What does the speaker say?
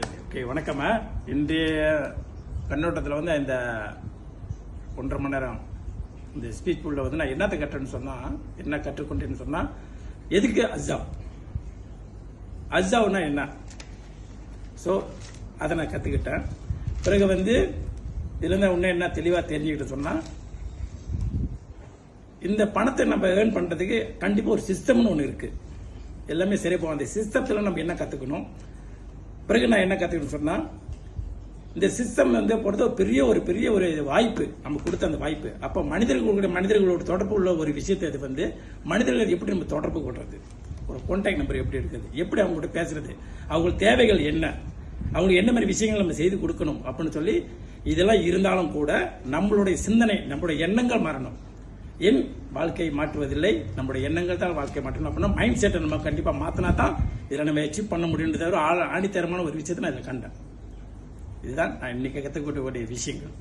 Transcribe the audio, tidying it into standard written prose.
Okay, வணக்கம்மா. இன்றைய கண்ணோட்டத்தில் வந்து இந்த 1.5 மணி நேரம் இந்த ஸ்பீச் புல்ல வந்து நான் என்னத்தை கற்றுன்னு சொன்னால், என்ன கற்றுக்கொண்டேன்னு சொன்னால், எதுக்கு அஜாவ்னா என்ன, ஸோ அதை நான் கற்றுக்கிட்டேன். பிறகு வந்து இதுலேருந்து இன்னும் என்ன தெளிவாக தெரிஞ்சுக்கிட்டு சொன்னால், இந்த பணத்தை நம்ம ஏர்ன் பண்ணுறதுக்கு கண்டிப்பாக ஒரு சிஸ்டம்னு ஒன்று இருக்குது. எல்லாமே சரி போகும். அந்த சிஸ்டத்தில் நம்ம என்ன கற்றுக்கணும், பிறகு நான் என்ன கற்றுக்கணும்னு சொன்னால், இந்த சிஸ்டம் வந்து பொறுத்த ஒரு பெரிய ஒரு வாய்ப்பு, நம்ம கொடுத்த அந்த வாய்ப்பு. அப்போ மனிதர்களோட தொடர்பு உள்ள ஒரு விஷயத்தை இது வந்து மனிதர்கள் எப்படி நம்ம தொடர்பு கொள்றது, ஒரு கான்டாக்ட் நம்பர் எப்படி இருக்குது, எப்படி அவங்கள்ட்ட பேசுறது, அவங்களுக்கு தேவைகள் என்ன, அவங்களுக்கு என்ன மாதிரி விஷயங்கள் நம்ம செய்து கொடுக்கணும் அப்படின்னு சொல்லி, இதெல்லாம் இருந்தாலும் கூட நம்மளுடைய சிந்தனை, நம்மளுடைய எண்ணங்கள் மாறணும். என் வாழ்க்கையை மாற்றுவதில்லை, நம்முடைய எண்ணங்கள் தான் வாழ்க்கையை மாற்றணும். அப்படின்னா மைண்ட் செட்டை நம்ம கண்டிப்பாக மாற்றினா தான் இதில் நம்ம அச்சீவ் பண்ண முடியுன்றது ஆணித்தரமான ஒரு விஷயத்தை நான் இதில் கண்டேன். இதுதான் நான் இன்னைக்கு கற்றுக்கக்கூடிய விஷயங்கள்.